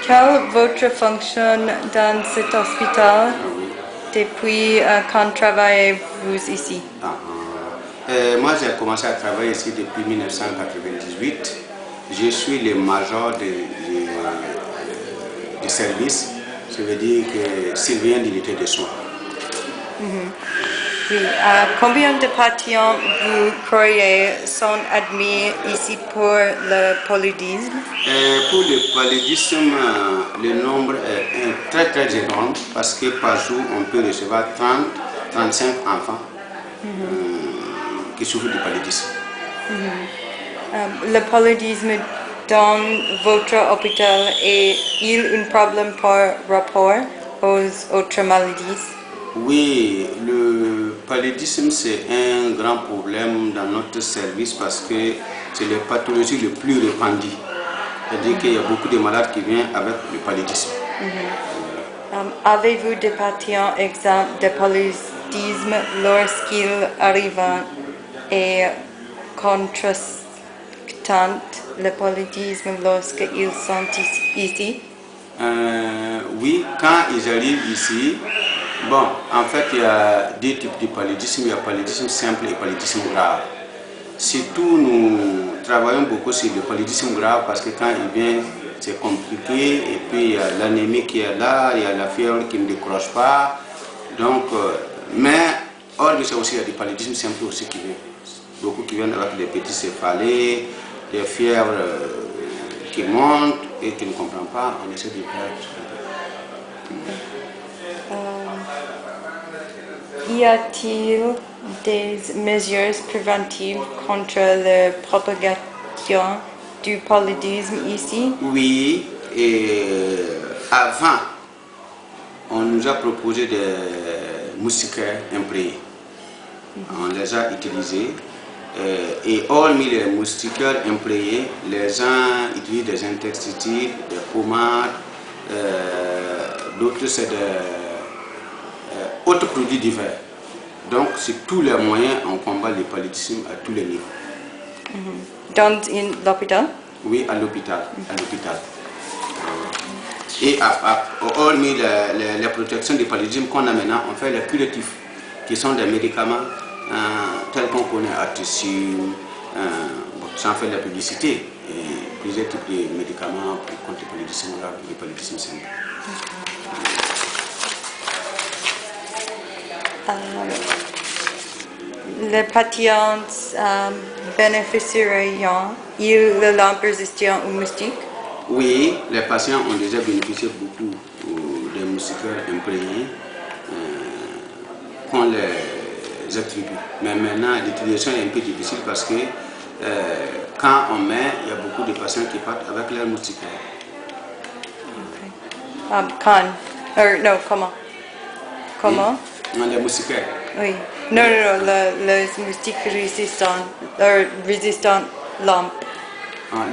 Quelle est votre fonction dans cet hôpital? Depuis quand travaillez-vous ici? Moi, j'ai commencé à travailler ici depuis 1998. Je suis le major de service, ça veut dire que surveillant d'unité de soins. Oui. Combien de patients vous croyez sont admis ici pour le paludisme? Pour le paludisme, le nombre est très très énorme parce que par jour, on peut recevoir 30-35 enfants qui souffrent du paludisme. Le paludisme dans votre hôpital est-il un problème par rapport aux autres maladies? Oui, le paludisme c'est un grand problème dans notre service parce que c'est la pathologie le plus répandue. C'est-à-dire qu'il y a beaucoup de malades qui viennent avec le paludisme. Avez-vous des patients exempts de paludisme lorsqu'ils arrivent et contractent le paludisme lorsqu'ils sont ici? Oui, quand ils arrivent ici, bon, en fait, il y a deux types de paludisme. Il y a paludisme simple et paludisme grave. Surtout, nous travaillons beaucoup sur le paludisme grave parce que quand il vient, c'est compliqué. Et puis, il y a l'anémie qui est là, il y a la fièvre qui ne décroche pas. Donc, mais, hors de ça aussi, il y a des paludismes simples aussi qui viennent. Beaucoup qui viennent avec des petits céphalées, des fièvres qui montent et qui ne comprennent pas. On essaie de faire. Y a-t-il des mesures préventives contre la propagation du paludisme ici? Oui, et avant, on nous a proposé des moustiquaires imprégnés. On les a utilisés. Et hormis les moustiquaires imprégnés, les gens utilisent des insecticides, des pommades, d'autres c'est des autres produits divers. Donc, c'est tous les moyens, on combat le paludisme à tous les niveaux. Dans l'hôpital? Oui, à l'hôpital. Et hormis les protections du paludisme qu'on a maintenant, on fait les curatifs, qui sont des médicaments tels qu'on connaît, Artesunate, sans faire de la publicité, et plusieurs types de médicaments contre le paludisme grave et le paludisme simple. Les patients bénéficieraient-ils de lampe résistante aux moustiques? Oui, les patients ont déjà bénéficié beaucoup des moustiquaires imprégnés qu'on les attribue. Mais maintenant, l'utilisation est un peu difficile parce que quand on met, il y a beaucoup de patients qui partent avec leurs moustiquaires. Comment? Comment? Non, les moustiquaires. Oui. Non, les moustiques résistants lampes.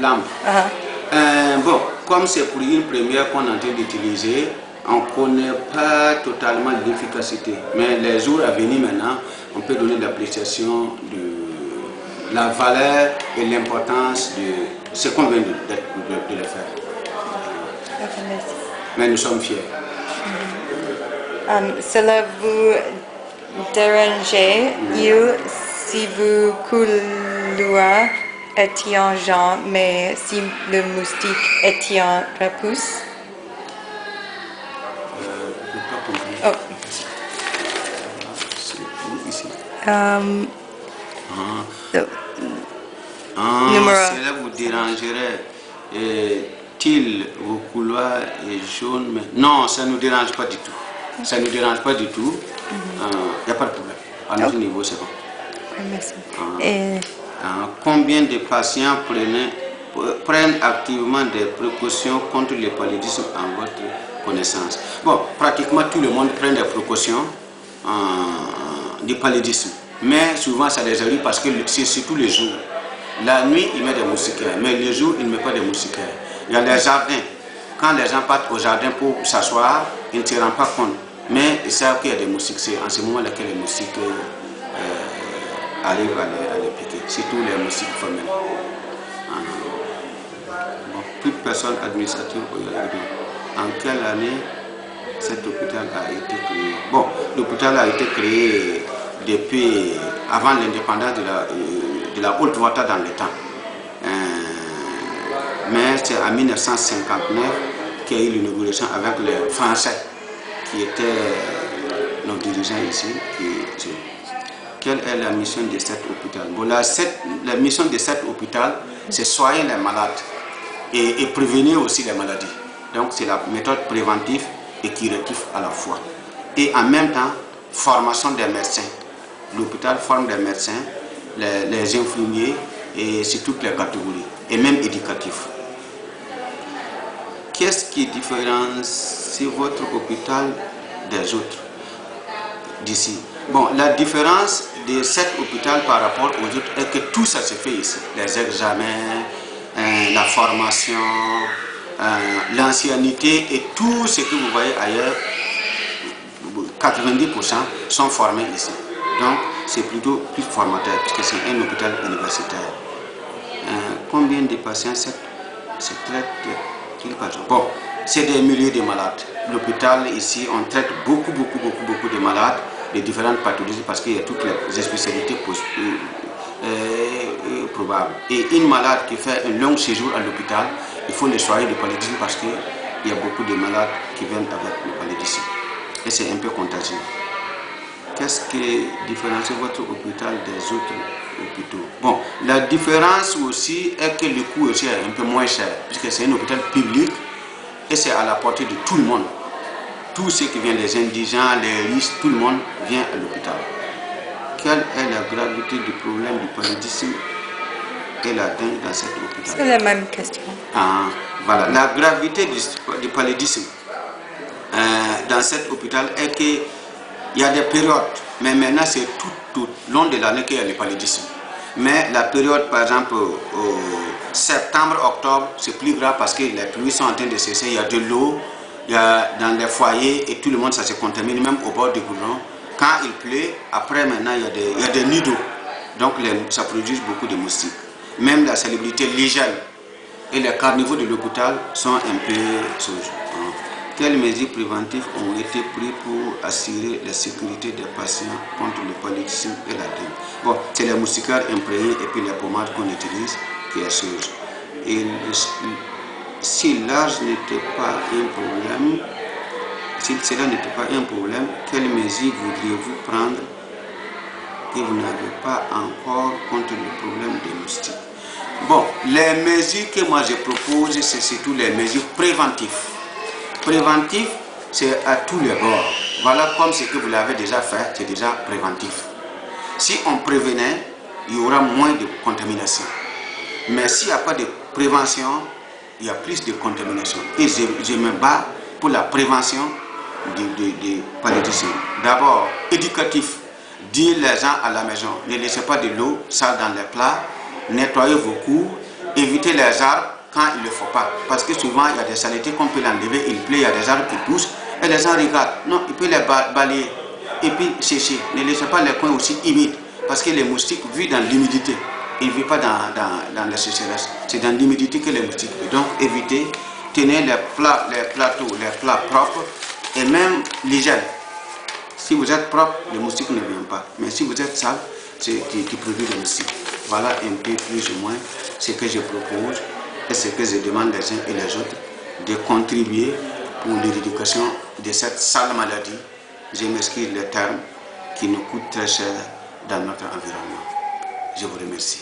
Lampe. Bon, comme c'est pour une première qu'on est en train d'utiliser, on ne connaît pas totalement l'efficacité. Mais les jours à venir maintenant, on peut donner l'appréciation de la valeur et l'importance de ce qu'on vient de le faire. Mais nous sommes fiers. Cela vous dérangeait-il si vous couloir étiez jaune, mais si le moustique était repousse? Oh. Cela vous dérangerait-il vos couloirs jaunes? Mais non, ça ne nous dérange pas du tout. Ça ne nous dérange pas du tout. Il n'y a pas de problème. À notre niveau, c'est bon. Merci. Combien de patients prennent activement des précautions contre le paludisme en votre connaissance? Bon, pratiquement tout le monde prend des précautions du paludisme. Mais souvent, ça les arrive parce que c'est surtout les jours. La nuit, il met des moustiquaires, mais le jour, il ne met pas de moustiquaires. Il y a les jardins. Quand les gens partent au jardin pour s'asseoir, ils ne se rendent pas compte. Mais ils savent qu'il y a des moustiques. C'est en ce moment-là que les moustiques arrivent à les piquer. Surtout les moustiques femelles. Bon, toute personne administrative peut y aller. en quelle année cet hôpital a été créé. Bon, l'hôpital a été créé depuis avant l'indépendance de la Haute-Volta dans le temps. Mais c'est en 1959 qu'il y a eu l'inauguration avec les Français qui étaient nos dirigeants ici. Quelle est la mission de cet hôpital? Bon, la mission de cet hôpital, c'est soigner les malades et prévenir aussi les maladies. Donc c'est la méthode préventive et curative à la fois. Et en même temps, formation des médecins. L'hôpital forme des médecins, les infirmiers et sur toutes les catégories, et même éducatifs. Qu'est-ce qui différencie votre hôpital des autres d'ici? Bon, la différence de cet hôpital par rapport aux autres est que tout ça se fait ici. Les examens, la formation, l'ancienneté et tout ce que vous voyez ailleurs, 90% sont formés ici. Donc, c'est plutôt plus formateur, puisque c'est un hôpital universitaire. Combien de patients se traitent? Bon, c'est des milliers de malades. L'hôpital ici, on traite beaucoup de malades de différentes pathologies parce qu'il y a toutes les spécialités probables. Et une malade qui fait un long séjour à l'hôpital, il faut le soigner de paludisme parce qu'il y a beaucoup de malades qui viennent avec le paludisme. Et c'est un peu contagieux. Qu'est-ce qui différencie votre hôpital des autres hôpitaux? Bon, la différence aussi est que le coût aussi est un peu moins cher, puisque c'est un hôpital public et c'est à la portée de tout le monde. Tous ceux qui viennent, les indigents, les riches, tout le monde vient à l'hôpital. Quelle est la gravité du problème du paludisme et la dengue dans cet hôpital? C'est la même question. Voilà, la gravité du paludisme dans cet hôpital est qu'il y a des périodes, mais maintenant c'est tout au long de l'année qu'il y a le paludisme. Mais la période, par exemple, au septembre, octobre, c'est plus grave parce que les pluies sont en train de cesser, il y a de l'eau, il y a dans les foyers et tout le monde ça se contamine, même au bord du boulon. Quand il pleut, après maintenant il y a des nids d'eau, donc ça produit beaucoup de moustiques. Même la salubrité, l'hygiène et les carnivores de l'hôpital sont un peu sauges. Quelles mesures préventives ont été prises pour assurer la sécurité des patients contre le paludisme et la dengue? Bon, c'est les moustiquaires imprégnés et puis les pommades qu'on utilise qui est chose. Et si l'âge n'était pas un problème, si cela n'était pas un problème, quelles mesures voudriez-vous prendre que vous n'avez pas encore contre le problème des moustiques? Bon, les mesures que moi je propose, c'est surtout les mesures préventives. Préventif, c'est à tous les bords. Voilà, comme ce que vous l'avez déjà fait, c'est déjà préventif. Si on prévenait, il y aura moins de contamination. Mais s'il n'y a pas de prévention, il y a plus de contamination. Et je me bats pour la prévention du paludisme. D'abord, éducatif. Dire les gens à la maison, ne laissez pas de l'eau sale dans les plats, nettoyez vos cours, évitez les arbres quand il ne le faut pas. Parce que souvent, il y a des saletés qu'on peut l'enlever, il pleut, il y a des arbres qui poussent, et les gens regardent. Non, il peut les balayer et puis sécher. Ne laissez pas les coins aussi humides, parce que les moustiques vivent dans l'humidité. Ils ne vivent pas dans la sécheresse. C'est dans l'humidité que les moustiques vivent. Donc, évitez, tenez les plateaux, les plats propres, et même l'hygiène. Si vous êtes propre, les moustiques ne viennent pas. Mais si vous êtes sale, c'est qui produit des moustiques. Voilà un peu plus ou moins ce que je propose. Et ce que je demande les uns et les autres de contribuer pour l'éradication de cette sale maladie, je m'excuse les termes, qui nous coûtent très cher dans notre environnement. Je vous remercie.